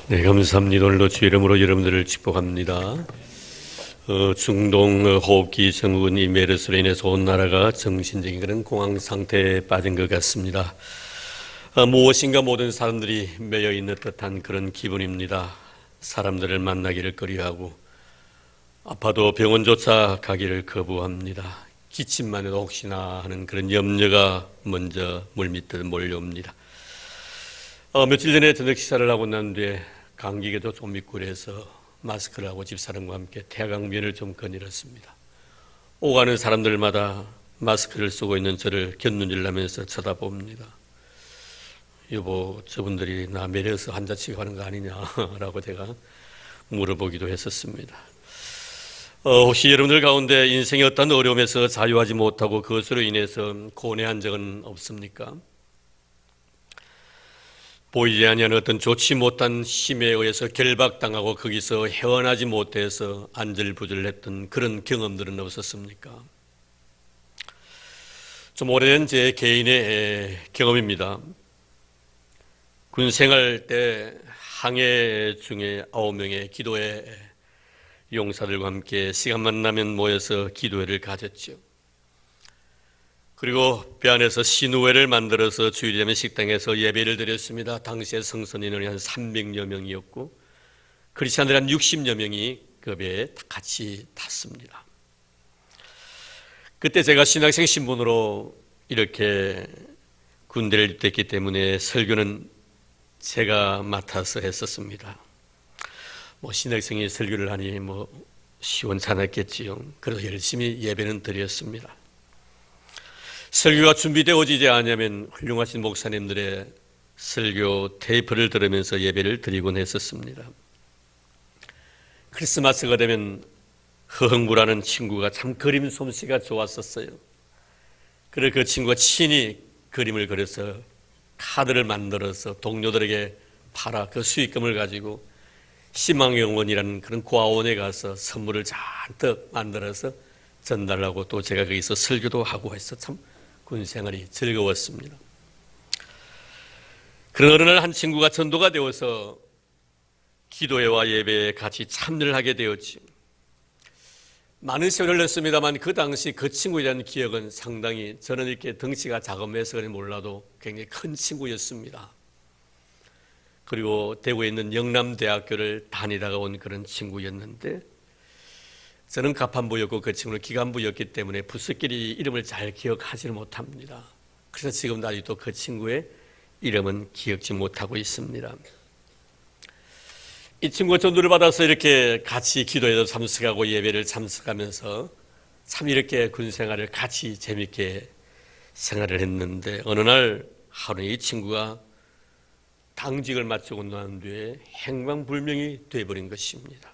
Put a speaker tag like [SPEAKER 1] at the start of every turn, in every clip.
[SPEAKER 1] 네, 감사합니다. 오늘도 주 이름으로 여러분들을 축복합니다. 중동 호흡기 증후군 메르스로 인해서 온 나라가 정신적인 그런 공황 상태에 빠진 것 같습니다. 무엇인가 모든 사람들이 매여 있는 듯한 그런 기분입니다. 사람들을 만나기를 꺼려하고 아파도 병원조차 가기를 거부합니다. 기침만 해도 혹시나 하는 그런 염려가 먼저 물밑듯 몰려옵니다. 며칠 전에 저녁 식사를 하고 난 뒤에 감기에도 좀 있고 그래서 마스크를 하고 집사람과 함께 태양면을 좀 거닐었습니다. 오가는 사람들마다 마스크를 쓰고 있는 저를 곁눈질하면서 쳐다봅니다. 여보, 저분들이 나 메르스 환자 취급하는 거 아니냐라고 제가 물어보기도 했었습니다. 혹시 여러분들 가운데 인생의 어떤 어려움에서 자유하지 못하고 그것으로 인해서 고뇌한 적은 없습니까? 보이지 아니하는 어떤 좋지 못한 힘에 의해서 결박당하고 거기서 헤어나지 못해서 안절부절했던 그런 경험들은 없었습니까? 좀 오래된 제 개인의 경험입니다. 군 생활 때 항해 중에 9명의 기도회 용사들과 함께 시간만 나면 모여서 기도회를 가졌죠. 그리고 배 안에서 신우회를 만들어서 주일이 되면 식당에서 예배를 드렸습니다. 당시에 성선 인원이 한 300여 명이었고 크리스찬들이 한 60여 명이 그 배에 같이 탔습니다. 그때 제가 신학생 신분으로 이렇게 군대를 입대했기 때문에 설교는 제가 맡아서 했었습니다. 신학생이 설교를 하니 시원찮았겠지요. 그래서 열심히 예배는 드렸습니다. 설교가 준비되어지지 않으면 훌륭하신 목사님들의 설교 테이프를 들으면서 예배를 드리곤 했었습니다. 크리스마스가 되면 허흥부라는 친구가 참 그림 솜씨가 좋았었어요. 그래서 그 친구가 친히 그림을 그려서 카드를 만들어서 동료들에게 팔아 그 수익금을 가지고 희망영원이라는 그런 고아원에 가서 선물을 잔뜩 만들어서 전달하고 또 제가 거기서 설교도 하고 해서 참 군생활이 즐거웠습니다. 그런 어느 날 한 친구가 전도가 되어서 기도회와 예배에 같이 참여를 하게 되었지. 많은 세월을 냈습니다만 그 당시 그 친구에 대한 기억은 상당히 저는 이렇게 덩치가 작으면서 몰라도 굉장히 큰 친구였습니다. 그리고 대구에 있는 영남대학교를 다니다가 온 그런 친구였는데 저는 갑판부였고 그 친구는 기간부였기 때문에 부스끼리 이름을 잘 기억하지를 못합니다. 그래서 지금도 아직도 그 친구의 이름은 기억지 못하고 있습니다. 이 친구가 전도를 받아서 이렇게 같이 기도에도 참석하고 예배를 참석하면서 참 이렇게 군생활을 같이 재밌게 생활을 했는데 어느 날 하루에 이 친구가 당직을 마치고 난 뒤에 행방불명이 되어버린 것입니다.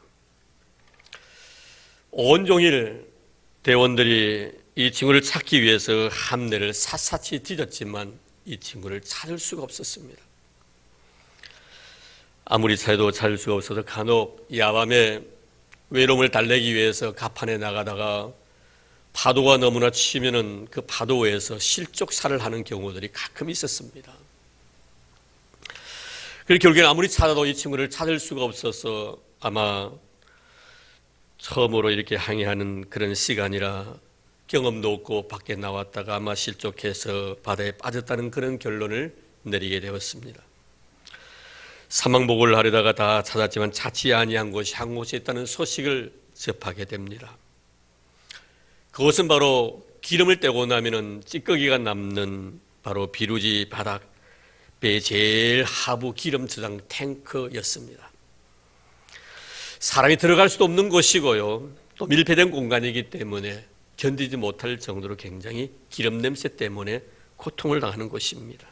[SPEAKER 1] 온종일 대원들이 이 친구를 찾기 위해서 함대를 샅샅이 뒤졌지만 이 친구를 찾을 수가 없었습니다. 아무리 찾아도 찾을 수가 없어서 간혹 야밤에 외로움을 달래기 위해서 갑판에 나가다가 파도가 너무나 치면은 그 파도에서 실족사를 하는 경우들이 가끔 있었습니다. 그래서 결국엔 아무리 찾아도 이 친구를 찾을 수가 없어서 아마 처음으로 이렇게 항해하는 그런 시간이라 경험도 없고 밖에 나왔다가 아마 실족해서 바다에 빠졌다는 그런 결론을 내리게 되었습니다. 사망복을 하려다가 다 찾았지만 찾지 아니한 곳이 한 곳에 있다는 소식을 접하게 됩니다. 그것은 바로 기름을 떼고 나면은 찌꺼기가 남는 바로 비루지 바닥 배의 제일 하부 기름 저장 탱크였습니다. 사람이 들어갈 수도 없는 곳이고요. 또 밀폐된 공간이기 때문에 견디지 못할 정도로 굉장히 기름 냄새 때문에 고통을 당하는 곳입니다.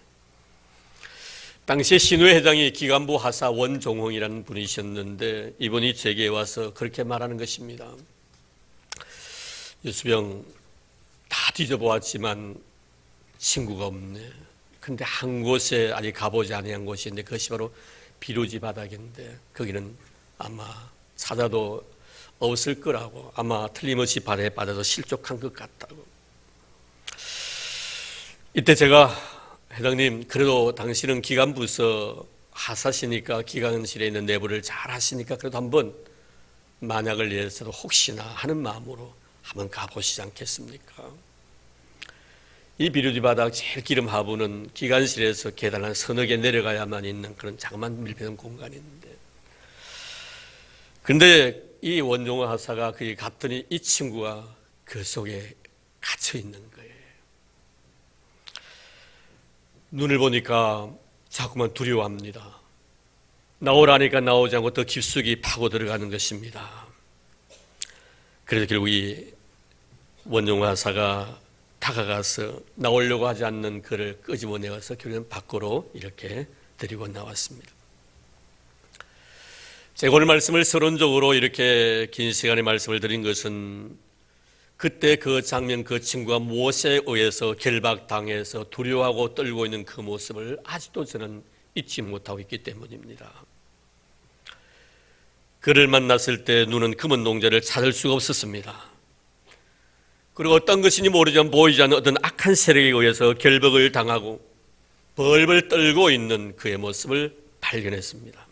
[SPEAKER 1] 당시에 신우회 회장이 기간부 하사 원종홍이라는 분이셨는데 이분이 제게 와서 그렇게 말하는 것입니다. 유수병 다 뒤져보았지만 친구가 없네. 근데 한 곳에 아직 가보지 아니한 곳인데 그것이 바로 비루지 바닥인데 거기는 아마 찾아도 없을 거라고 아마 틀림없이 바다에 빠져서 실족한 것 같다고. 이때 제가 회장님 그래도 당신은 기간부서 하사시니까 기관실에 있는 내부를 잘 하시니까 그래도 한번 만약을 위해서도 혹시나 하는 마음으로 한번 가보시지 않겠습니까? 이 비료지 바닥 제일 기름 하부는 기관실에서 계단 한 서너 개 내려가야만 있는 그런 자그마한 밀폐된 공간이 있는데, 근데 이 원종호 하사가 거기 갔더니 이 친구가 그 속에 갇혀 있는 거예요. 눈을 보니까 자꾸만 두려워합니다. 나오라니까 나오지 않고 더 깊숙이 파고 들어가는 것입니다. 그래서 결국 이 원종호 하사가 다가가서 나오려고 하지 않는 그를 끄집어내어서 결국은 밖으로 이렇게 데리고 나왔습니다. 제가 오늘 말씀을 서론적으로 이렇게 긴 시간에 말씀을 드린 것은 그때 그 장면, 그 친구가 무엇에 의해서 결박당해서 두려워하고 떨고 있는 그 모습을 아직도 저는 잊지 못하고 있기 때문입니다. 그를 만났을 때 눈은 금은 농자를 찾을 수가 없었습니다. 그리고 어떤 것인지 모르지만 보이지 않는 어떤 악한 세력에 의해서 결박을 당하고 벌벌 떨고 있는 그의 모습을 발견했습니다.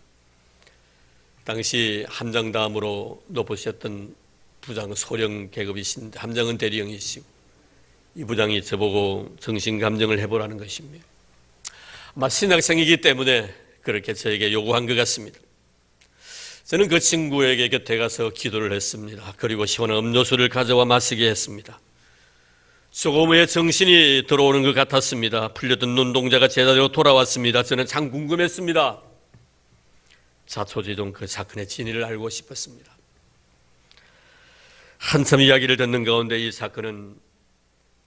[SPEAKER 1] 당시 함장다음으로 높으셨던 부장 소령 계급이신데 함장은 대령이시고 이 부장이 저보고 정신감정을 해보라는 것입니다. 아마 신학생이기 때문에 그렇게 저에게 요구한 것 같습니다. 저는 그 친구에게 곁에 가서 기도를 했습니다. 그리고 시원한 음료수를 가져와 마시게 했습니다. 조금 후에 정신이 들어오는 것 같았습니다. 풀렸던 눈동자가 제자리로 돌아왔습니다. 저는 참 궁금했습니다. 자초지종 그 사건의 진위를 알고 싶었습니다. 한참 이야기를 듣는 가운데 이 사건은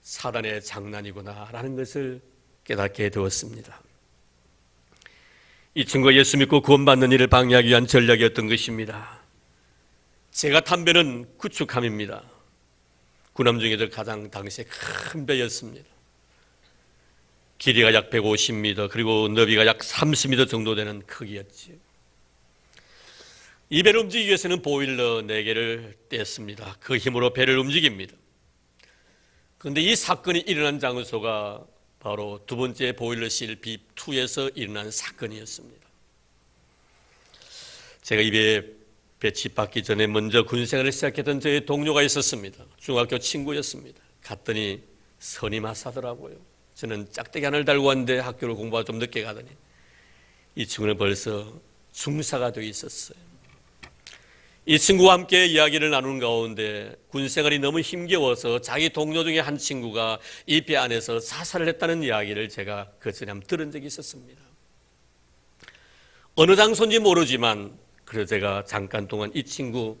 [SPEAKER 1] 사단의 장난이구나라는 것을 깨닫게 되었습니다. 이 친구가 예수 믿고 구원받는 일을 방해하기 위한 전략이었던 것입니다. 제가 탄 배는 구축함입니다. 군함 중에서 가장 당시에 큰 배였습니다. 길이가 약 150m 그리고 너비가 약 30m 정도 되는 크기였지요. 이 배를 움직이기 위해서는 보일러 4개를 뗐습니다. 그 힘으로 배를 움직입니다. 그런데 이 사건이 일어난 장소가 바로 두 번째 보일러실 B2에서 일어난 사건이었습니다. 제가 이 배에 배치받기 전에 먼저 군생활을 시작했던 저의 동료가 있었습니다. 중학교 친구였습니다. 갔더니 선임하사더라고요. 저는 짝대기 하나를 달고 왔는데 학교를 공부가 좀 늦게 가더니 이 친구는 벌써 중사가 되어 있었어요. 이 친구와 함께 이야기를 나누는 가운데 군생활이 너무 힘겨워서 자기 동료 중에 한 친구가 이 배 안에서 자살을 했다는 이야기를 제가 그 전에 한번 들은 적이 있었습니다. 어느 장소인지 모르지만 그래서 제가 잠깐 동안 이 친구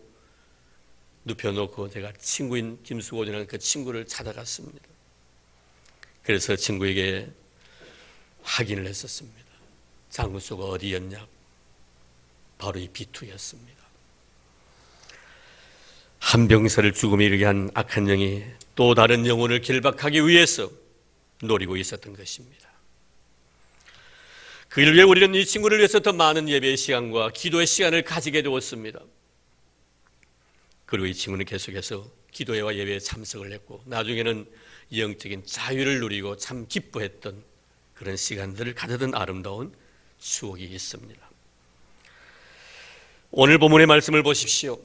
[SPEAKER 1] 눕혀놓고 제가 친구인 김수고이라는 그 친구를 찾아갔습니다. 그래서 친구에게 확인을 했었습니다. 장소가 어디였냐? 바로 이 B2였습니다. 한 병사를 죽음에 이르게 한 악한 영이 또 다른 영혼을 결박하기 위해서 노리고 있었던 것입니다. 그 일 위해 우리는 이 친구를 위해서 더 많은 예배의 시간과 기도의 시간을 가지게 되었습니다. 그리고 이 친구는 계속해서 기도회와 예배에 참석을 했고 나중에는 영적인 자유를 누리고 참 기뻐했던 그런 시간들을 가졌던 아름다운 추억이 있습니다. 오늘 본문의 말씀을 보십시오.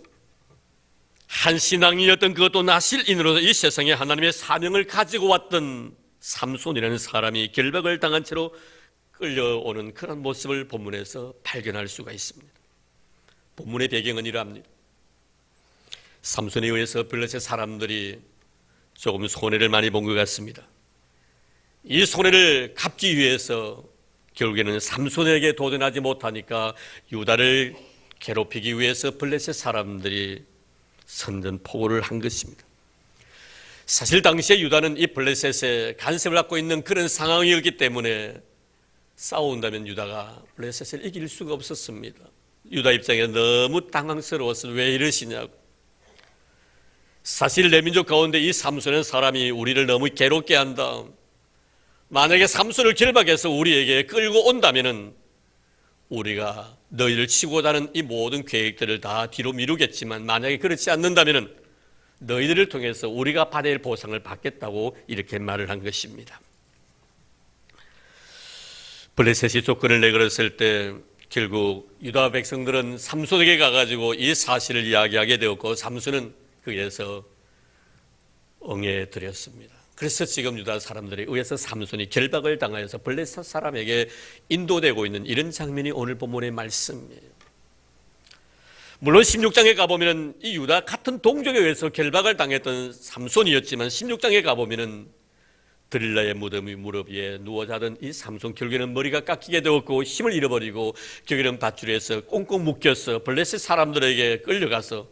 [SPEAKER 1] 한 신앙인이었던 그것도 나실인으로서 이 세상에 하나님의 사명을 가지고 왔던 삼손이라는 사람이 결박을 당한 채로 끌려오는 그런 모습을 본문에서 발견할 수가 있습니다. 본문의 배경은 이러합니다. 삼손에 의해서 블레셋 사람들이 조금 손해를 많이 본 것 같습니다. 이 손해를 갚기 위해서 결국에는 삼손에게 도전하지 못하니까 유다를 괴롭히기 위해서 블레셋 사람들이 선전포고를 한 것입니다. 사실 당시에 유다는 이 블레셋에 간섭을 받고 있는 그런 상황이었기 때문에 싸운다면 유다가 블레셋을 이길 수가 없었습니다. 유다 입장에 너무 당황스러워서 왜 이러시냐고. 사실 내 민족 가운데 이 삼손은 사람이 우리를 너무 괴롭게 한다. 만약에 삼손을 결박해서 우리에게 끌고 온다면은 우리가 너희를 치고자 하는 이 모든 계획들을 다 뒤로 미루겠지만 만약에 그렇지 않는다면 너희들을 통해서 우리가 받아야 할 보상을 받겠다고 이렇게 말을 한 것입니다. 블레셋이 조건을 내걸었을 때 결국 유다 백성들은 삼손에게 가가지고 이 사실을 이야기하게 되었고, 삼손은 거기에서 응해드렸습니다. 그래서 지금 유다 사람들에 의해서 삼손이 결박을 당하여서 블레셋 사람에게 인도되고 있는 이런 장면이 오늘 본문의 말씀이에요. 물론 16장에 가보면 이 유다 같은 동족에 의해서 결박을 당했던 삼손이었지만, 16장에 가보면 드릴라의 무릎 위에 누워 자던 이 삼손, 결국에는 머리가 깎이게 되었고 힘을 잃어버리고 결국에는 밧줄에서 꽁꽁 묶여서 블레셋 사람들에게 끌려가서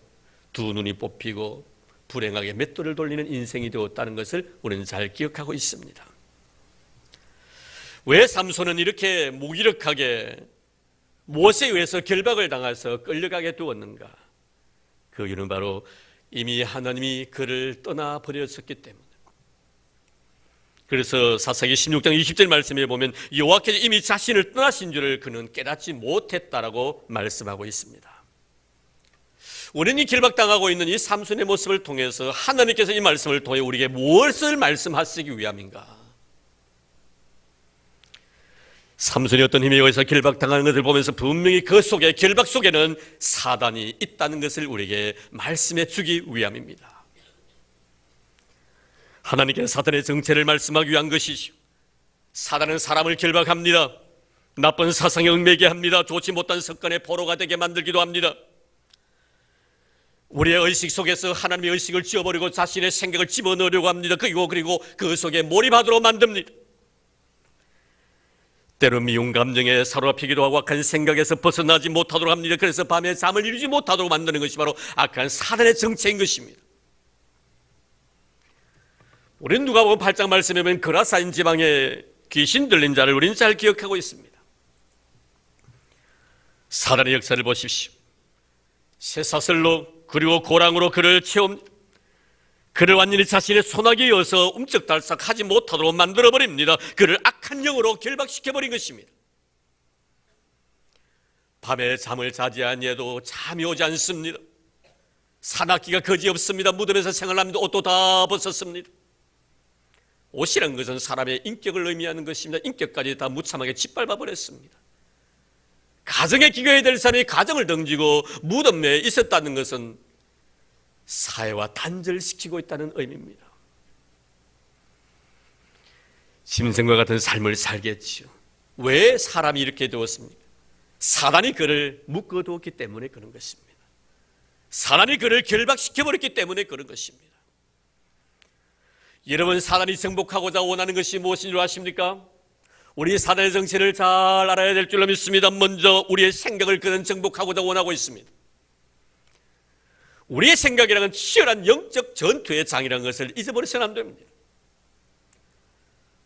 [SPEAKER 1] 두 눈이 뽑히고 불행하게 맷돌을 돌리는 인생이 되었다는 것을 우리는 잘 기억하고 있습니다. 왜 삼손은 이렇게 무기력하게 무엇에 의해서 결박을 당해서 끌려가게 되었는가? 그 이유는 바로 이미 하나님이 그를 떠나버렸었기 때문에. 그래서 사사기 16장 20절 말씀에 보면 여호와께서 이미 자신을 떠나신 줄을 그는 깨닫지 못했다라고 말씀하고 있습니다. 우리는 이 결박당하고 있는 이 삼손의 모습을 통해서 하나님께서 이 말씀을 통해 우리에게 무엇을 말씀하시기 위함인가? 삼손이 어떤 힘에 의해서 결박당하는 것을 보면서 분명히 그 속에, 결박 속에는 사단이 있다는 것을 우리에게 말씀해 주기 위함입니다. 하나님께서 사단의 정체를 말씀하기 위한 것이죠. 사단은 사람을 결박합니다. 나쁜 사상에 얽매게 합니다. 좋지 못한 습관의 포로가 되게 만들기도 합니다. 우리의 의식 속에서 하나님의 의식을 지워버리고 자신의 생각을 집어넣으려고 합니다. 그리고 그 속에 몰입하도록 만듭니다. 때론 미운 감정에 사로잡히기도 하고 악한 생각에서 벗어나지 못하도록 합니다. 그래서 밤에 잠을 이루지 못하도록 만드는 것이 바로 악한 사단의 정체인 것입니다. 우리는 누가복음 8장 말씀에 보면 그라사인 지방에 귀신 들린 자를 우리는 잘 기억하고 있습니다. 사단의 역사를 보십시오. 쇠사슬로 그리고 고랑으로 그를 채웁니다. 그를 완전히 자신의 손아귀에 이어서 움쩍달싹 하지 못하도록 만들어버립니다. 그를 악한 영으로 결박시켜버린 것입니다. 밤에 잠을 자지 아니해도 잠이 오지 않습니다. 산악기가 거지없습니다. 무덤에서 생활합니다. 옷도 다 벗었습니다. 옷이란 것은 사람의 인격을 의미하는 것입니다. 인격까지 다 무참하게 짓밟아 버렸습니다. 가정에 기겨야 될 사람이 가정을 던지고 무덤에 있었다는 것은 사회와 단절시키고 있다는 의미입니다. 짐승과 같은 삶을 살겠지요. 왜 사람이 이렇게 되었습니까? 사단이 그를 묶어두었기 때문에 그런 것입니다. 사단이 그를 결박시켜버렸기 때문에 그런 것입니다. 여러분, 사단이 정복하고자 원하는 것이 무엇인 줄 아십니까? 우리 사단의 정체를 잘 알아야 될 줄로 믿습니다. 먼저 우리의 생각을 그는 정복하고자 원하고 있습니다. 우리의 생각이라는 치열한 영적 전투의 장이라는 것을 잊어버리서는 안 됩니다.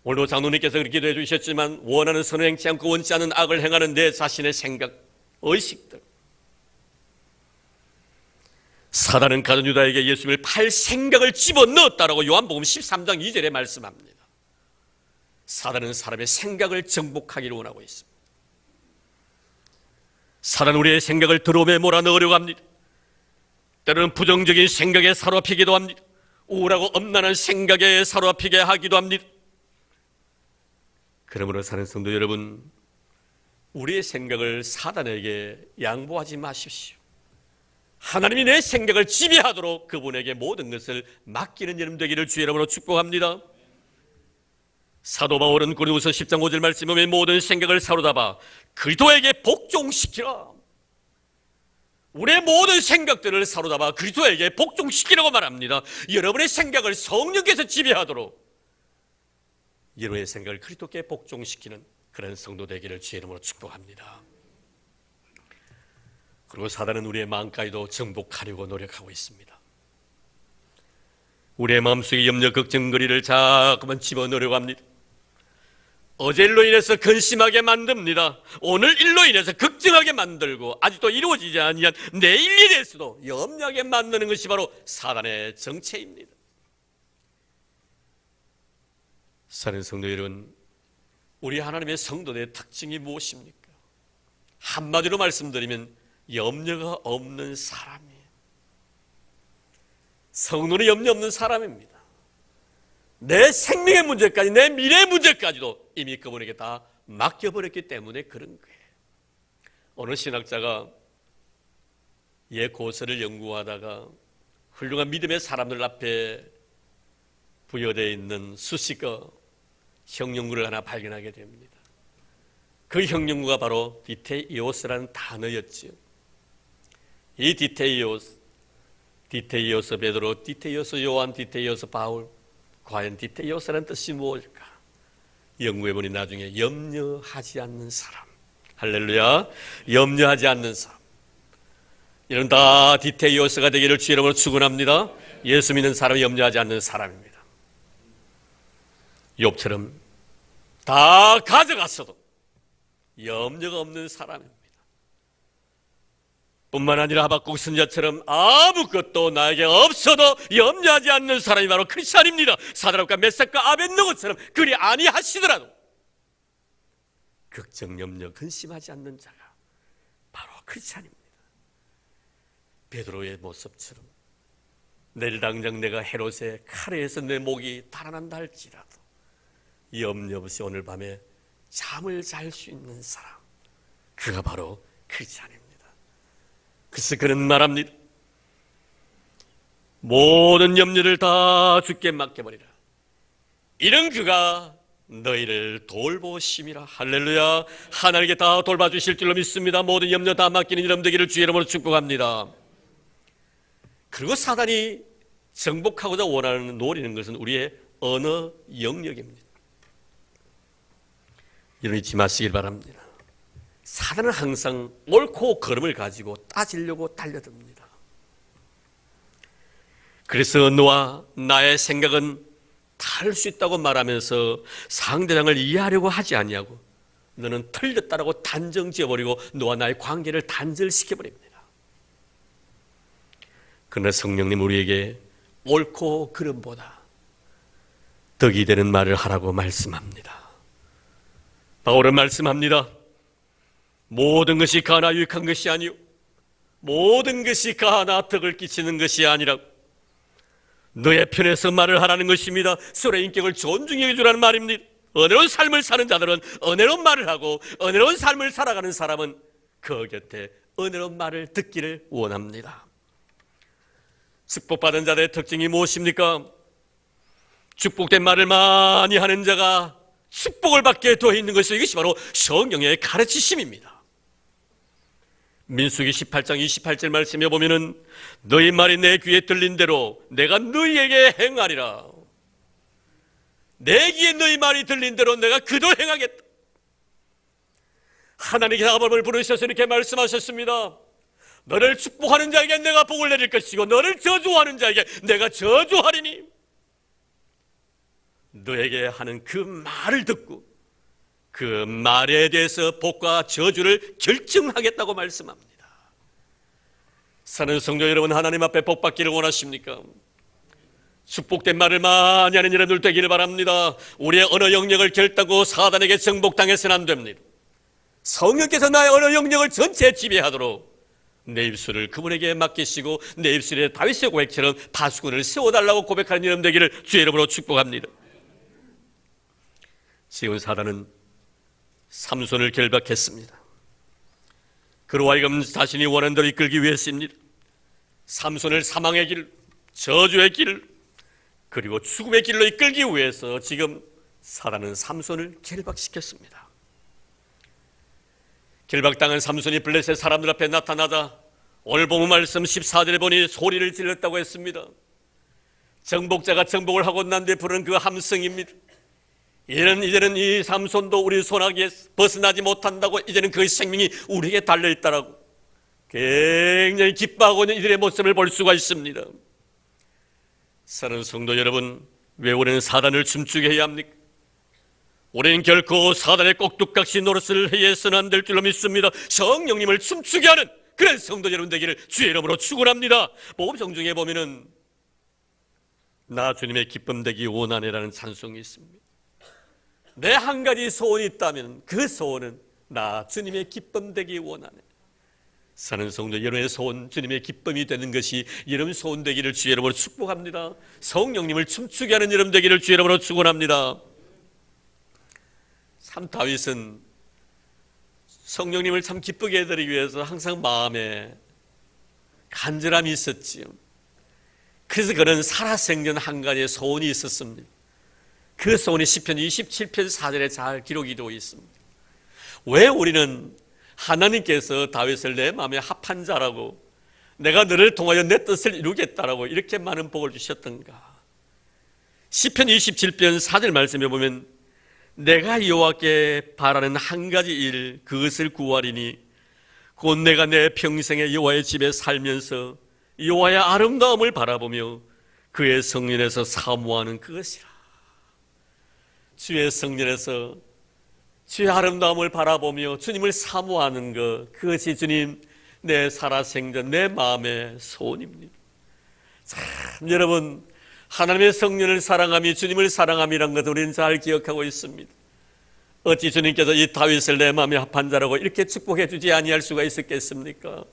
[SPEAKER 1] 오늘도 장로님께서 그렇게 기도해 주셨지만, 원하는 선을 행치 않고 원치 않은 악을 행하는 내 자신의 생각, 의식들. 사단은 가룟 유다에게 예수님을 팔 생각을 집어넣었다라고 요한복음 13장 2절에 말씀합니다. 사단은 사람의 생각을 정복하기를 원하고 있습니다. 사단은 우리의 생각을 드럼에 몰아넣으려고 합니다. 때로는 부정적인 생각에 사로잡히기도 합니다. 우울하고 엄난한 생각에 사로잡히게 하기도 합니다. 그러므로 사는 성도 여러분, 우리의 생각을 사단에게 양보하지 마십시오. 하나님이 내 생각을 지배하도록 그분에게 모든 것을 맡기는 여러분 되기를 주의 이름으로 축복합니다. 사도 바울은 고린도후서 10장 5절 말씀에 보면 모든 생각을 사로잡아 그리스도에게 복종시키라. 우리의 모든 생각들을 사로잡아 그리스도에게 복종시키라고 말합니다. 여러분의 생각을 성령께서 지배하도록 여러분의 생각을 그리스도께 복종시키는 그런 성도 되기를 주의 이름으로 축복합니다. 그리고 사단은 우리의 마음까지도 정복하려고 노력하고 있습니다. 우리의 마음속에 염려, 걱정거리를 자꾸만 집어넣으려고 합니다. 어제 일로 인해서 근심하게 만듭니다. 오늘 일로 인해서 걱정하게 만들고 아직도 이루어지지 아니한 내일 일에 대해서도 염려하게 만드는 것이 바로 사단의 정체입니다. 사랑하는 성도 여러분, 우리 하나님의 성도의 특징이 무엇입니까? 한마디로 말씀드리면 염려가 없는 사람이에요. 성도는 염려 없는 사람입니다. 내 생명의 문제까지, 내 미래의 문제까지도 이미 그분에게 다 맡겨버렸기 때문에 그런 거예요. 어느 신학자가 고서를 연구하다가 훌륭한 믿음의 사람들 앞에 부여되어 있는 수식어 형용구를 하나 발견하게 됩니다. 그 형용구가 바로 디테이오스라는 단어였죠. 이 디테이오스 베드로, 디테이오스 요한, 디테이오스 바울, 과연 디테이오스라는 뜻이 무엇일까? 연구해보니 나중에 염려하지 않는 사람. 할렐루야. 염려하지 않는 사람. 이런 다 디테이오스가 되기를 주의 이름으로 축원합니다. 예수 믿는 사람이 염려하지 않는 사람입니다. 욥처럼 다 가져갔어도 염려가 없는 사람입니다. 뿐만 아니라 하박국 선지자처럼 아무것도 나에게 없어도 염려하지 않는 사람이 바로 크리스찬입니다. 사드락과 메삭과 아벳느고처럼 그리 아니하시더라도 걱정, 염려, 근심하지 않는 자가 바로 크리스찬입니다. 베드로의 모습처럼 내일 당장 내가 헤롯의 칼에서 내 목이 달아난다 할지라도 염려 없이 오늘 밤에 잠을 잘 수 있는 사람, 그가 바로 크리스찬입니다. 그래서 그는 말합니다. 모든 염려를 다 주께 맡겨버리라. 이런 그가 너희를 돌보심이라. 할렐루야. 하나님께 다 돌봐주실 줄로 믿습니다. 모든 염려 다 맡기는 여러분 되기를 주의 이름으로 축복합니다. 그리고 사단이 정복하고자 원하는 노리는 것은 우리의 언어 영역입니다. 여러분 잊지 마시길 바랍니다. 사단은 항상 옳고 그름을 가지고 따지려고 달려듭니다. 그래서 너와 나의 생각은 다를 수 있다고 말하면서 상대방을 이해하려고 하지 아니하고 너는 틀렸다라고 단정 지어버리고 너와 나의 관계를 단절시켜버립니다. 그러나 성령님 우리에게 옳고 그름보다 덕이 되는 말을 하라고 말씀합니다. 바울은 말씀합니다. 모든 것이 가나 유익한 것이 아니요 모든 것이 가나 덕을 끼치는 것이 아니라 너의 편에서 말을 하라는 것입니다. 서로의 인격을 존중해 주라는 말입니다. 은혜로운 삶을 사는 자들은 은혜로운 말을 하고 은혜로운 삶을 살아가는 사람은 그 곁에 은혜로운 말을 듣기를 원합니다. 축복받은 자들의 특징이 무엇입니까? 축복된 말을 많이 하는 자가 축복을 받게 되어 있는 것이 이것이 바로 성령의 가르치심입니다. 민수기 18장 28절 말씀에 보면은 너희 말이 내 귀에 들린 대로 내가 너희에게 행하리라. 내 귀에 너희 말이 들린 대로 내가 그도 행하겠다. 하나님께서 아브라함을 부르셔서 이렇게 말씀하셨습니다. 너를 축복하는 자에게 내가 복을 내릴 것이고 너를 저주하는 자에게 내가 저주하리니 너에게 하는 그 말을 듣고 그 말에 대해서 복과 저주를 결정하겠다고 말씀합니다. 사는 성도 여러분, 하나님 앞에 복 받기를 원하십니까? 축복된 말을 많이 하는 여러분들 되기를 바랍니다. 우리의 언어 영역을 결단하고 사단에게 정복당해서는 안 됩니다. 성령께서 나의 언어 영역을 전체 지배하도록 내 입술을 그분에게 맡기시고 내 입술에 다윗의 고백처럼 파수꾼을 세워달라고 고백하는 여러분 되기를 주의 이름으로 축복합니다. 지금 사단은 삼손을 결박했습니다. 그로 하여금 자신이 원하는 대로 이끌기 위해서입니다. 삼손을 사망의 길, 저주의 길, 그리고 죽음의 길로 이끌기 위해서 지금 사단은 삼손을 결박시켰습니다. 결박당한 삼손이 블레셋 사람들 앞에 나타나자 오늘 본문 말씀 14절에 보니 소리를 질렀다고 했습니다. 정복자가 정복을 하고 난 뒤에 부르는 그 함성입니다. 이제는 이 삼손도 우리 손아귀에 벗어나지 못한다고 이제는 그 생명이 우리에게 달려있다라고 굉장히 기뻐하고 있는 이들의 모습을 볼 수가 있습니다. 사랑하는 성도 여러분, 왜 우리는 사단을 춤추게 해야 합니까? 우리는 결코 사단의 꼭두각시 노릇을 해서는 안 될 줄로 믿습니다. 성령님을 춤추게 하는 그런 성도 여러분 되기를 주의 이름으로 축원합니다. 복음성 중에 보면은 나 주님의 기쁨 되기 원하네라는 찬송이 있습니다. 내 한 가지 소원이 있다면 그 소원은 나 주님의 기쁨 되기 원하네. 사는 성도 여러분의 소원, 주님의 기쁨이 되는 것이 여러분 소원 되기를 주의 이름으로 축복합니다. 성령님을 춤추게 하는 여러분 되기를 주의 이름으로 축원합니다. 참 다윗은 성령님을 참 기쁘게 해드리기 위해서 항상 마음에 간절함이 있었지요. 그래서 그는 살아생전 한 가지의 소원이 있었습니다. 그 소원이 시편 27편 4절에 잘 기록이 되어 있습니다. 왜 우리는 하나님께서 다윗을 내 마음에 합한 자라고 내가 너를 통하여 내 뜻을 이루겠다라고 이렇게 많은 복을 주셨던가? 시편 27편 4절 말씀에 보면 내가 여호와께 바라는 한 가지 일 그것을 구하리니 곧 내가 내 평생에 여호와의 집에 살면서 여호와의 아름다움을 바라보며 그의 성전에서 사모하는 그것이라. 주의 성전에서 주의 아름다움을 바라보며 주님을 사모하는 것, 그것이 주님 내 살아생전 내 마음의 소원입니다. 참 여러분, 하나님의 성전을 사랑함이 주님을 사랑함이란 것을 우리는 잘 기억하고 있습니다. 어찌 주님께서 이 다윗을 내 마음에 합한 자라고 이렇게 축복해 주지 아니할 수가 있었겠습니까?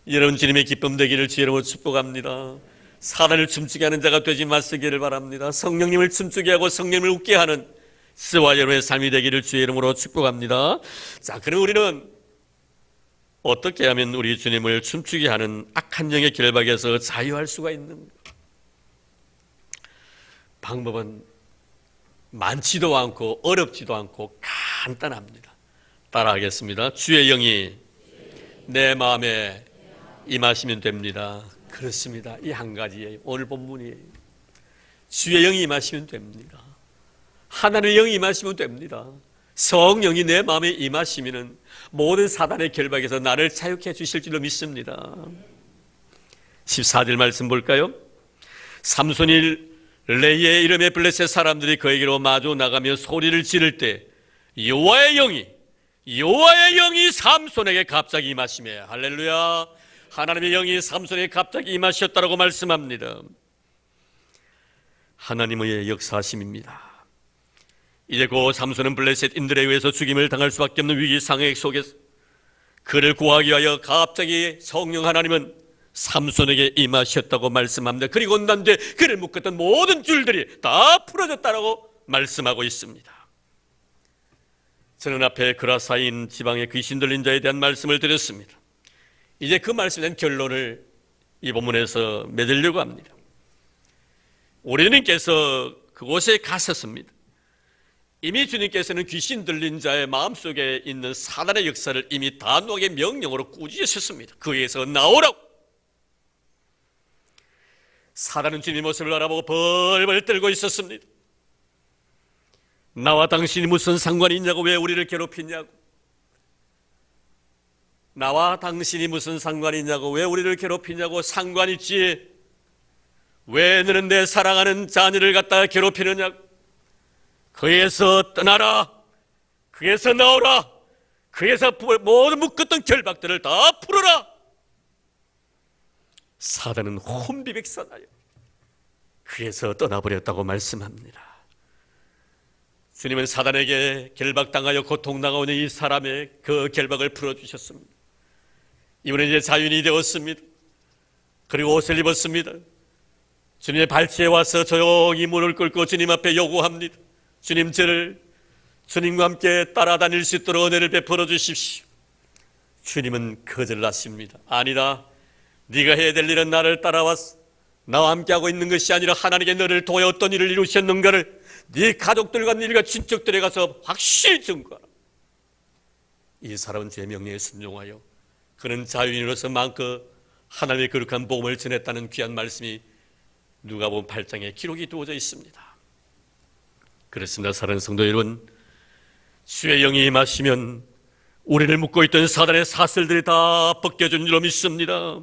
[SPEAKER 1] 여러분, 주님의 기쁨 되기를 주의 이름으로 축복합니다. 사단을 춤추게 하는 자가 되지 마시기를 바랍니다. 성령님을 춤추게 하고 성령님을 웃게 하는 저와 여러분의 삶이 되기를 주의 이름으로 축복합니다. 자, 그럼 우리는 어떻게 하면 우리 주님을 춤추게 하는 악한 영의 결박에서 자유할 수가 있는가? 방법은 많지도 않고 어렵지도 않고 간단합니다. 따라하겠습니다. 주의 영이 내 마음에 임하시면 됩니다. 그렇습니다. 이 한 가지예요. 오늘 본문이에요. 주의 영이 임하시면 됩니다. 하나님의 영이 임하시면 됩니다. 성령이 내 마음에 임하시면 모든 사단의 결박에서 나를 자유케 주실 줄로 믿습니다. 14절 말씀 볼까요? 삼손이 레이의 이름의 블레셋 사람들이 그에게로 마주 나가며 소리를 지를 때 여호와의 영이 삼손에게 갑자기 임하시며, 할렐루야, 하나님의 영이 삼손에게 갑자기 임하셨다라고 말씀합니다. 하나님의 역사하심입니다. 이제 그 삼손은 블레셋인들에 의해서 죽임을 당할 수밖에 없는 위기 상황 속에서 그를 구하기 위하여 갑자기 성령 하나님은 삼손에게 임하셨다고 말씀합니다. 그리고 난 뒤에 그를 묶었던 모든 줄들이 다 풀어졌다라고 말씀하고 있습니다. 저는 앞에 그라사인 지방의 귀신 들린 자에 대한 말씀을 드렸습니다. 이제 그 말씀에 대한 결론을 이 본문에서 맺으려고 합니다. 우리님께서 그곳에 갔었습니다. 이미 주님께서는 귀신 들린 자의 마음속에 있는 사단의 역사를 이미 단호하게 명령으로 꾸짖으셨습니다. 그에서 나오라고. 사단은 주님의 모습을 알아보고 벌벌 떨고 있었습니다. 나와 당신이 무슨 상관이 있냐고, 왜 우리를 괴롭히냐고, 나와 당신이 무슨 상관이 있냐고, 왜 우리를 괴롭히냐고, 상관 있지, 왜 너는 내 사랑하는 자녀를 갖다가 괴롭히느냐고, 그에서 떠나라, 그에서 나오라, 그에서 모든 묶었던 결박들을 다 풀어라. 사단은 혼비백산하여 그에서 떠나버렸다고 말씀합니다. 주님은 사단에게 결박당하여 고통당하고 있는 이 사람의 그 결박을 풀어주셨습니다. 이번에 이제 자유인이 되었습니다. 그리고 옷을 입었습니다. 주님의 발치에 와서 조용히 문을 끌고 주님 앞에 요구합니다. 주님, 저를 주님과 함께 따라다닐 수 있도록 은혜를 베풀어 주십시오. 주님은 거절하십니다. 아니다, 네가 해야 될 일은 나를 따라와서 나와 함께하고 있는 것이 아니라 하나님께 너를 통해 어떤 일을 이루셨는가를 네 가족들과 네가 친척들에 가서 확실히 증거하라. 이 사람은 주의 명령에 순종하여 그는 자유인으로서 마음껏 하나님의 거룩한 복음을 전했다는 귀한 말씀이 누가복음 8장에 기록이 되어져 있습니다. 그렇습니다. 사랑하는 성도 여러분, 주의 영이 임하시면 우리를 묶고 있던 사단의 사슬들이 다 벗겨진 줄로 믿습니다.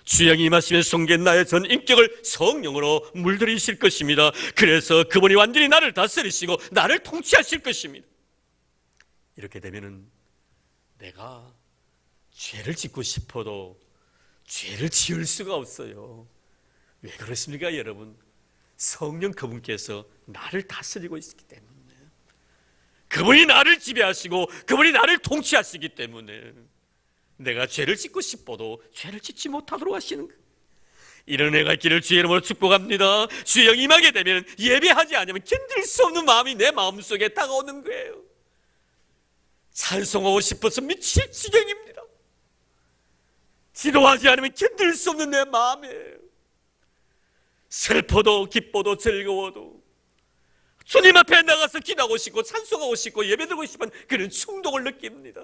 [SPEAKER 1] 주의 영이 임하시면 성ген 나의 전 인격을 성령으로 물들이실 것입니다. 그래서 그분이 완전히 나를 다스리시고 나를 통치하실 것입니다. 이렇게 되면은 내가 죄를 짓고 싶어도 죄를 지을 수가 없어요. 왜 그렇습니까, 여러분? 성령 그분께서 나를 다스리고 있기 때문에, 그분이 나를 지배하시고 그분이 나를 통치하시기 때문에 내가 죄를 짓고 싶어도 죄를 짓지 못하도록 하시는 거예요. 이런 은혜가 있기를 주의 이름으로 축복합니다. 주의 영이 임하게 되면 예배하지 않으면 견딜 수 없는 마음이 내 마음속에 다가오는 거예요. 찬송하고 싶어서 미칠 지경입니다. 기도하지 않으면 견딜 수 없는 내 마음에 슬퍼도 기뻐도 즐거워도 주님 앞에 나가서 기도하고 싶고 찬송하고 싶고 예배드리고 싶은 그런 충동을 느낍니다.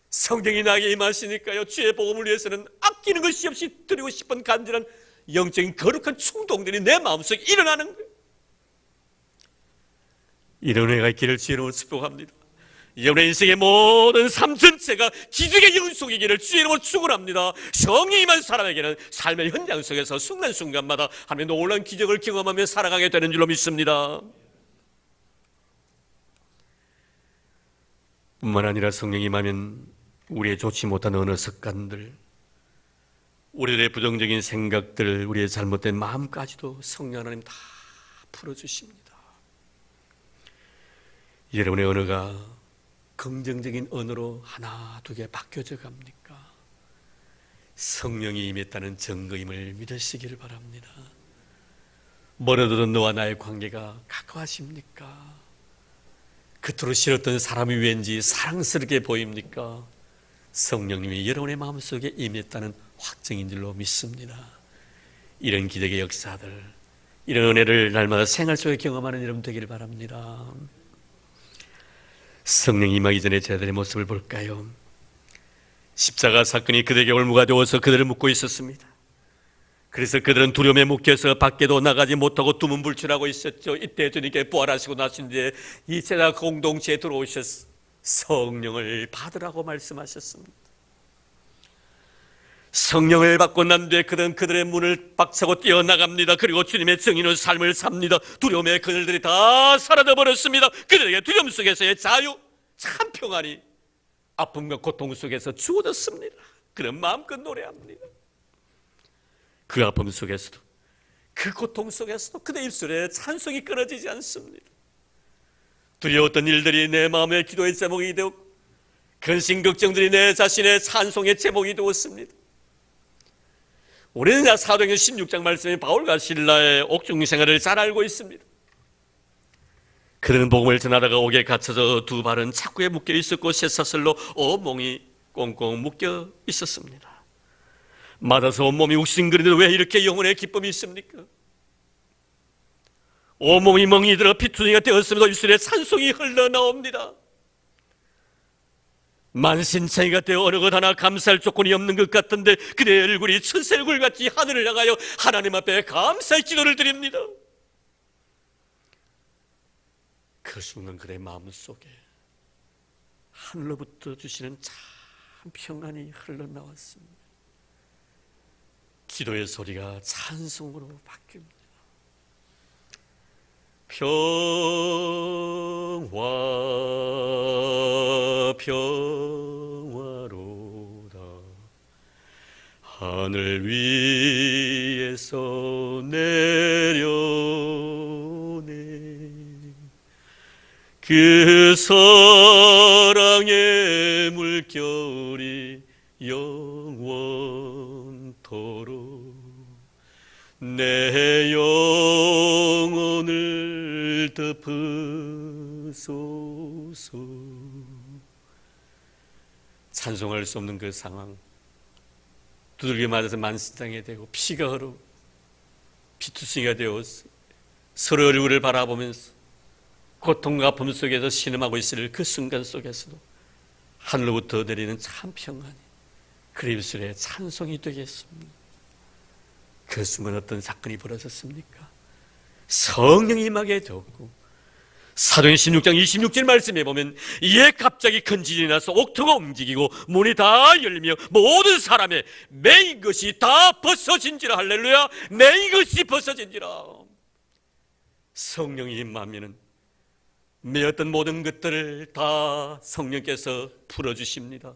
[SPEAKER 1] 성령이 나에게 임하시니까요, 주의 복음을 위해서는 아끼는 것이 없이 드리고 싶은 간절한 영적인 거룩한 충동들이 내 마음속에 일어나는 거예요. 이런 은혜가 있기를 주의로 축복합니다. 여러분의 인생의 모든 삶 전체가 기적의 영속이기를 주의로 축원합니다. 성령이 임한 사람에게는 삶의 현장 속에서 순간순간마다 하나님의 놀라운 기적을 경험하며 살아가게 되는 줄로 믿습니다. 뿐만 아니라 성령이 임하면 우리의 좋지 못한 어느 습관들, 우리들의 부정적인 생각들, 우리의 잘못된 마음까지도 성령 하나님 다 풀어주십니다. 여러분의 언어가 긍정적인 언어로 하나 두 개 바뀌어져 갑니까? 성령이 임했다는 증거임을 믿으시기를 바랍니다. 멀어들은 너와 나의 관계가 가까워집니까? 그토록 싫었던 사람이 왠지 사랑스럽게 보입니까? 성령님이 여러분의 마음속에 임했다는 확증인 줄로 믿습니다. 이런 기적의 역사들, 이런 은혜를 날마다 생활 속에 경험하는 여러분 되기를 바랍니다. 성령이 임하기 전에 제자들의 모습을 볼까요? 십자가 사건이 그들에게 올무가 되어서 그들을 묶고 있었습니다. 그래서 그들은 두려움에 묶여서 밖에도 나가지 못하고 두문불출하고 있었죠. 이때 주님께 부활하시고 나신 뒤에 이 제자 공동체에 들어오셔서 성령을 받으라고 말씀하셨습니다. 성령을 받고 난 뒤에 그들은 그들의 문을 박차고 뛰어나갑니다. 그리고 주님의 정의로운 삶을 삽니다. 두려움의 그늘들이 다 사라져버렸습니다. 그들에게 두려움 속에서의 자유, 참 평안이 아픔과 고통 속에서 주어졌습니다. 그런 마음껏 노래합니다. 그 아픔 속에서도, 그 고통 속에서도 그의 입술에 찬송이 끊어지지 않습니다. 두려웠던 일들이 내 마음의 기도의 제목이 되었고, 근심 걱정들이 내 자신의 찬송의 제목이 되었습니다. 우리는 사도행전 16장 말씀에 바울과 실라의 옥중 생활을 잘 알고 있습니다. 그들은 복음을 전하다가 옥에 갇혀서 두 발은 착고에 묶여 있었고 쇠사슬로 온몸이 꽁꽁 묶여 있었습니다. 맞아서 온몸이 욱신거리는데 왜 이렇게 영혼의 기쁨이 있습니까? 온몸이 멍이 들어 피투성이가 되었으면서 입술에 찬송이 흘러나옵니다. 만신창이가 되어 어느 것 하나 감사할 조건이 없는 것 같은데 그의 얼굴이 천사 얼굴같이 하늘을 향하여 하나님 앞에 감사의 기도를 드립니다. 그 순간 그의 마음속에 하늘로부터 주시는 참 평안이 흘러나왔습니다. 기도의 소리가 찬송으로 바뀝니다. 평화로다 하늘 위에서 내려오네 그 사랑의 물결이 영원토록 내 영혼을 덮으소서. 찬송할 수 없는 그 상황, 두들겨 맞아서 만신창이 되고 피가 흐르고 피투성이가 되어서 서로 얼굴을 바라보면서 고통과 아픔 속에서 신음하고 있을 그 순간 속에서도 하늘로부터 내리는 참 평안이 그 입술에 찬송이 되겠습니다. 그 순간 어떤 사건이 벌어졌습니까? 성령이 임하게 되었고 사도행 16장 26절 말씀에 보면 이에 갑자기 큰 지진이 나서 옥토가 움직이고 문이 다 열리며 모든 사람의 매인 것이 다 벗어진지라. 할렐루야. 매인 것이 벗어진지라. 성령이 임하면은 매었던 모든 것들을 다 성령께서 풀어주십니다.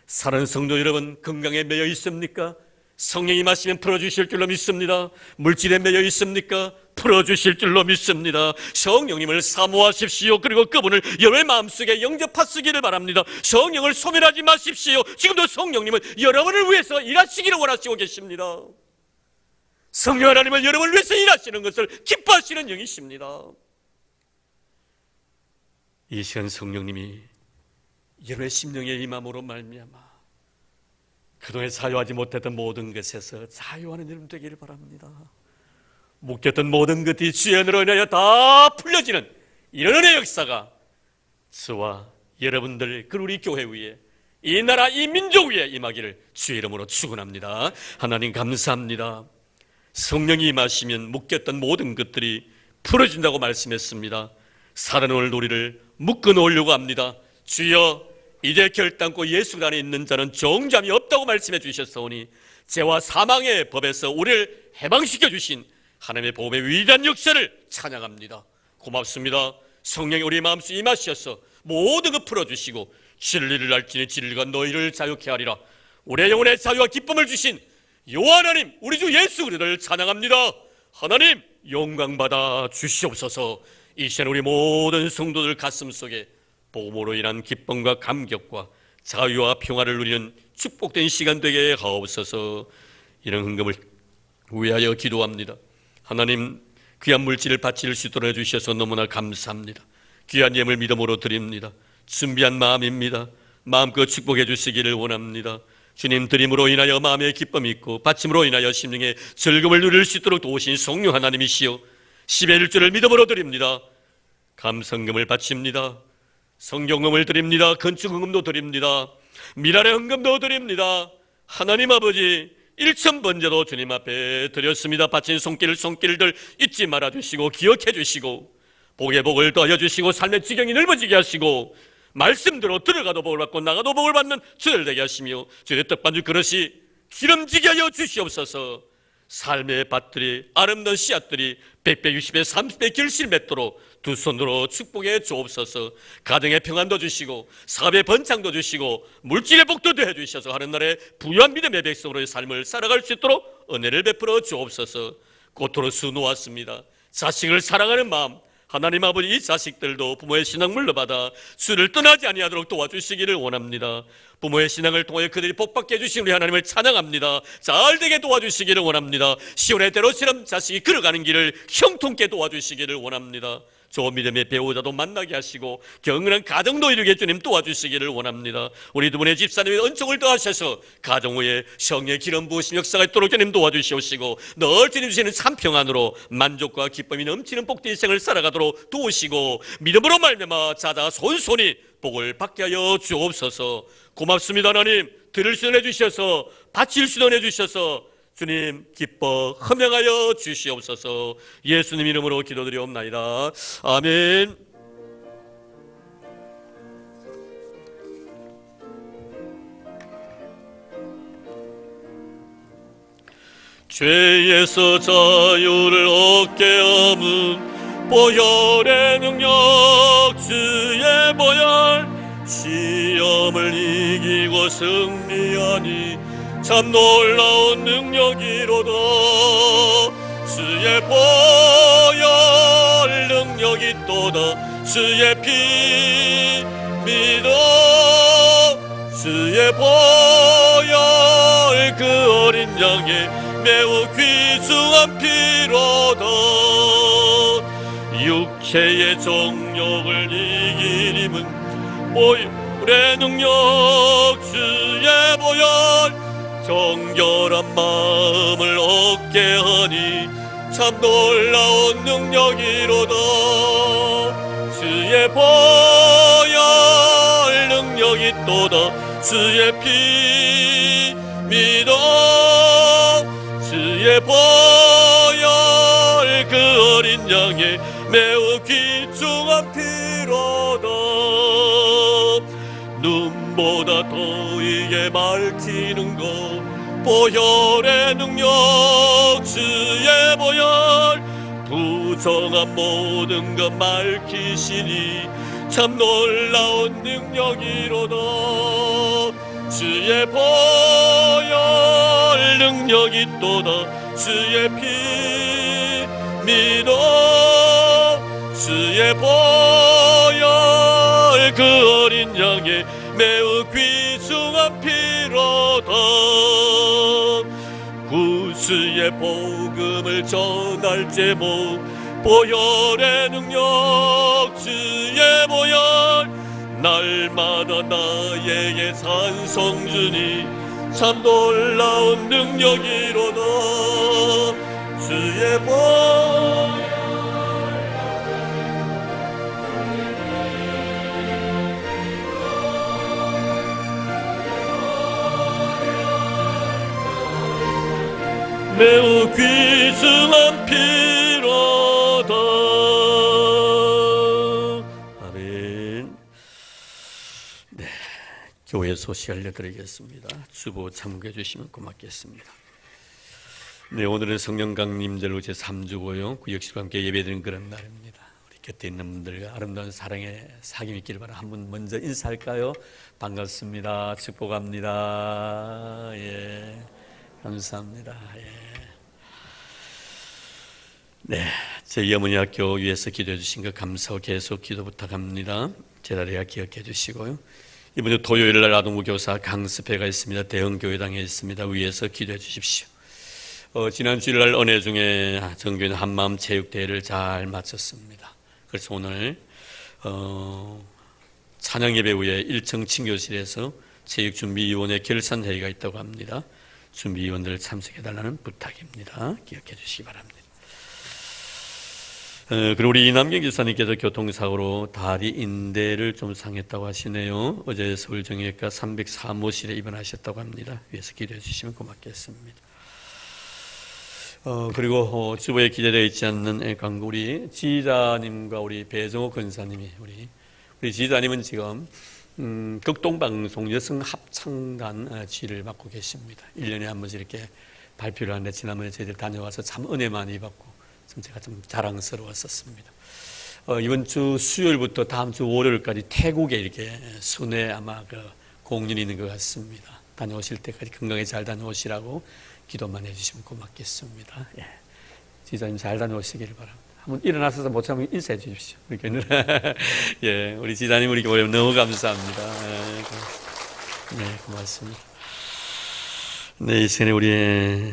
[SPEAKER 1] 사랑하는 성도 여러분, 건강에 매여 있습니까? 성령이 임하시면 풀어주실 줄로 믿습니다. 물질에 매여 있습니까? 풀어주실 줄로 믿습니다. 성령님을 사모하십시오. 그리고 그분을 여러분의 마음속에 영접하시기를 바랍니다. 성령을 소멸하지 마십시오. 지금도 성령님은 여러분을 위해서 일하시기를 원하시고 계십니다. 성령 하나님은 여러분을 위해서 일하시는 것을 기뻐하시는 영이십니다. 이 시간 성령님이 여러분의 심령의 임함으로 말미암아 그동안 자유하지 못했던 모든 것에서 자유하는 여러분 되기를 바랍니다. 묶였던 모든 것이 주의 은혜로 인하여 다 풀려지는 이런 은혜의 역사가 저와 여러분들 그리고 우리 교회 위에 이 나라 이 민족 위에 임하기를 주의 이름으로 축원합니다. 하나님 감사합니다. 성령이 임하시면 묶였던 모든 것들이 풀어진다고 말씀했습니다. 살아놓을 우리를 묶어 놓으려고 합니다. 주여 이제 결단코 예수 안에 있는 자는 정잠이 없다고 말씀해 주셨사오니 죄와 사망의 법에서 우리를 해방시켜 주신 하나님의 보험의 위대한 역사를 찬양합니다. 고맙습니다. 성령이 우리 마음속에 임하셔서 모든 것 풀어주시고 진리를 알지니 진리가 너희를 자유케 하리라. 우리의 영혼의 자유와 기쁨을 주신 여호와 하나님 우리 주 예수 그리스도를 찬양합니다. 하나님 영광 받아 주시옵소서. 이 시간 우리 모든 성도들 가슴속에 복음으로 인한 기쁨과 감격과 자유와 평화를 누리는 축복된 시간 되게 하옵소서. 이런 헌금을 위하여 기도합니다. 하나님 귀한 물질을 바칠 수 있도록 해주셔서 너무나 감사합니다. 귀한 예물 믿음으로 드립니다. 준비한 마음입니다. 마음껏 축복해 주시기를 원합니다. 주님 드림으로 인하여 마음의 기쁨이 있고 바침으로 인하여 심령의 즐거움을 누릴 수 있도록 도우신 성령 하나님이시여 10의 1조를 믿음으로 드립니다. 감성금을 바칩니다. 성경금을 드립니다. 건축헌금도 드립니다. 미랄의 헌금도 드립니다. 하나님 아버지 1,000번제도 주님 앞에 드렸습니다. 바친 손길들 잊지 말아주시고 기억해 주시고 복의 복을 더하여 주시고 삶의 지경이 넓어지게 하시고 말씀대로 들어가도 복을 받고 나가도 복을 받는 저들 되게 하시며 주의 떡반죽 그릇이 기름지게 하여 주시옵소서. 삶의 밭들이 아름다운 씨앗들이 100배 60배 30배 결실 맺도록 두 손으로 축복해 주옵소서. 가정의 평안도 주시고 사업의 번창도 주시고 물질의 복도 더해 주셔서 하는 날에 부유한 믿음의 백성으로의 삶을 살아갈 수 있도록 은혜를 베풀어 주옵소서. 고토로 수놓았습니다. 자식을 사랑하는 마음 하나님 아버지 이 자식들도 부모의 신앙 물러받아 주를 떠나지 아니하도록 도와주시기를 원합니다. 부모의 신앙을 통해 그들이 복받게 해주신 우리 하나님을 찬양합니다. 잘되게 도와주시기를 원합니다. 시온의 대로처럼 자식이 걸어가는 길을 형통케 도와주시기를 원합니다. 좋은 믿음의 배우자도 만나게 하시고 경건한 가정도 이루게 주님 도와주시기를 원합니다. 우리 두 분의 집사님의 은총을 더하셔서 가정 후에 성령의 기름 부으심 역사가 있도록 주님 도와주시옵시고 늘 주님 주시는 참 평안으로 만족과 기쁨이 넘치는 복된 인생을 살아가도록 도우시고 믿음으로 말미암아 자자 손손이 복을 받게 하여 주옵소서. 고맙습니다. 하나님 들을 수도 해주셔서 바칠 수도 해주셔서 주님 기뻐 헌명하여 주시옵소서. 예수님 이름으로 기도드리옵나이다. 아멘. 죄에서 자유를 얻게 함은 보혈의 능력 주의 보혈 시험을 이기고 승리하니 참 놀라운 능력이로다. 주의 보혈 능력이 또다. 주의 피 믿어 주의 보혈 그 어린 양의 매우 귀중한 피로다. 육체의 정욕을 이기림은 보혈의 능력 주의 보혈 정결한 마음을 얻게 하니 참 놀라운 능력이로다. 주의 보혈 능력이 또다. 주의 피 믿어 주의 보혈 그 어린 양의 매우 귀중한 피로다. 눈보다 더이게 밝히는 것 보혈의 능력 주의 보혈 부정한 모든 것 밝히시니 참 놀라운 능력이로다. 주의 보혈 능력이 또다. 주의 피 믿어 주의 보혈 그 어린 양의 매우 귀중한 피로다. 구주의 복음을 전할 제목 보혈의 능력 주의 보혈 날마다 나에게 찬송 주니 참 놀라운 능력이로다. 주의 복 매우 귀중한 피로다. 아멘. 네, 교회 소식 알려드리겠습니다. 주보 참고해 주시면 고맙겠습니다. 네, 오늘은 성령 강림절 제3주고요. 구역식과 함께 예배드리는 그런 날입니다. 우리 곁에 있는 분들과 아름다운 사랑의 사귐 있기를 바라. 한분 먼저 인사할까요? 반갑습니다. 축복합니다. 예, 감사합니다. 예. 네, 저희 어머니 학교 위해서 기도해 주신 거 감사하고 계속 기도 부탁합니다. 제자리가 기억해 주시고요. 이번 주 토요일 날 아동부 교사 강습회가 있습니다. 대형 교회당에 있습니다. 위해서 기도해 주십시오. 지난 주일 날 은혜 중에 정교인 한마음 체육대회를 잘 마쳤습니다. 그래서 오늘 찬양 예배 후에 1층 친교실에서 체육준비위원회 결산회의가 있다고 합니다. 준비위원들 참석해 달라는 부탁입니다. 기억해 주시기 바랍니다. 그리고 우리 이남경 기사님께서 교통사고로 다리 인대를 좀 상했다고 하시네요. 어제 서울정형외과 303호실에 입원하셨다고 합니다. 위에서 기도해 주시면 고맙겠습니다. 그리고 주보에 기재되어 있지 않는 광고, 우리 지휘자님과 우리 배정호 권사님이 우리 지휘자님은 지금 극동방송 여성합창단 지휘를 맡고 계십니다. 1년에 한 번씩 이렇게 발표를 하는데 지난번에 저희들 다녀와서 참 은혜 많이 받고 좀 제가 좀 자랑스러웠었습니다. 이번 주 수요일부터 다음 주 월요일까지 태국에 이렇게 순회 아마 공연이 있는 것 같습니다. 다녀오실 때까지 건강히 잘 다녀오시라고 기도만 해주시면 고맙겠습니다. 예. 지사님 잘 다녀오시기를 바랍니다. 한번 일어나셔서 모처럼 인사해 주십시오. 예, 우리 지사님 우리 교회 너무 감사합니다. 네, 고맙습니다. 네, 이 시간에 우리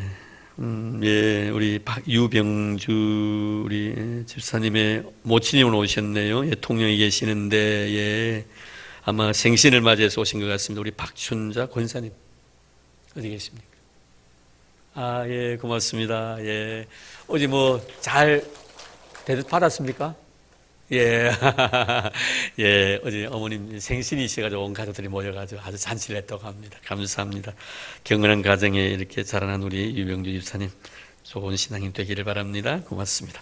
[SPEAKER 1] 박유병주 우리 집사님의 모친이 오늘 오셨네요. 예, 통영에 계시는데 예, 아마 생신을 맞이해서 오신 것 같습니다. 우리 박춘자 권사님 어디 계십니까? 아, 예, 고맙습니다. 예, 어제 잘 대접 받았습니까? 예, 예, 어제 어머님 생신이셔가지고 온 가족들이 모여가지고 아주 잔치를 했다고 합니다. 감사합니다. 경건한 가정에 이렇게 자라난 우리 유병주 집사님 좋은 신앙인 되기를 바랍니다. 고맙습니다.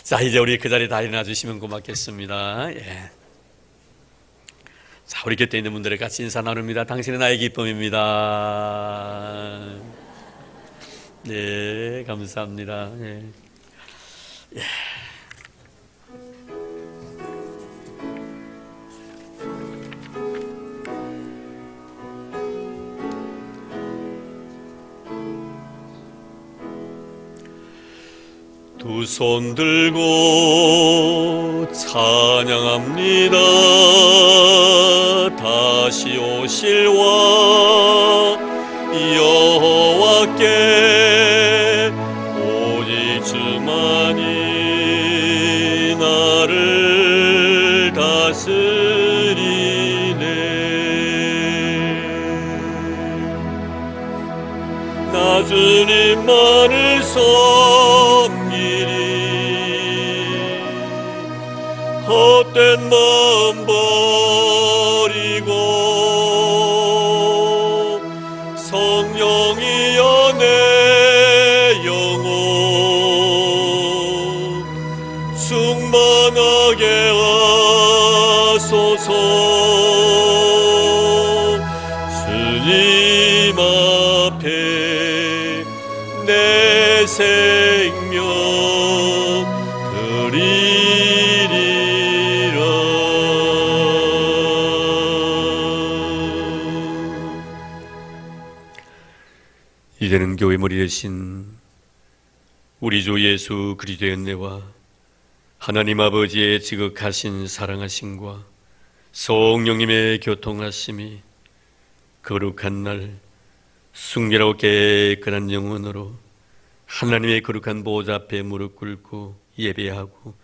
[SPEAKER 1] 자, 이제 우리 그 자리에 다 일어나 주시면 고맙겠습니다. 예. 자, 우리 곁에 있는 분들과 같이 인사 나눕니다. 당신은 나의 기쁨입니다. 네, 감사합니다. 예. 예. 두 손 들고 찬양합니다. 다시 오실 왕 여호와께 오직 주만이 나를 다스리네. 나 주님만을 헛된 마음 버리고 성령이여 내 영혼 충만하게 하소서. 주님 앞에 내 생명 이제는 교회 머리 대신 우리 주 예수 그리스도의 은혜와 하나님 아버지의 지극하신 사랑하심과 성령님의 교통하심이 거룩한 날 순결하고 깨끗한 영혼으로 하나님의 거룩한 보좌 앞에 무릎 꿇고 예배하고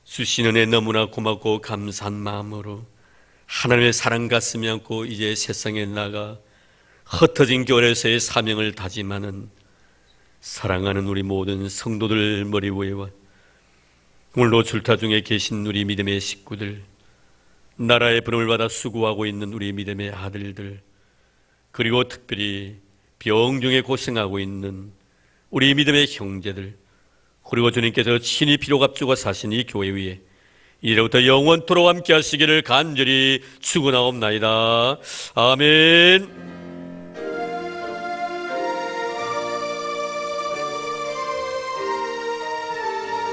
[SPEAKER 1] 주신 은혜 너무나 고맙고 감사한 마음으로 하나님의 사랑 가슴에 안고 이제 세상에 나가 흩어진 교회에서의 사명을 다짐하는 사랑하는 우리 모든 성도들 머리 위에와 오늘도 줄타 중에 계신 우리 믿음의 식구들, 나라의 부름을 받아 수고하고 있는 우리 믿음의 아들들, 그리고 특별히 병 중에 고생하고 있는 우리 믿음의 형제들, 그리고 주님께서 친히 피로 값주고 사신 이 교회 위에 이제부터 영원토록 함께 하시기를 간절히 축원하옵나이다. 아멘.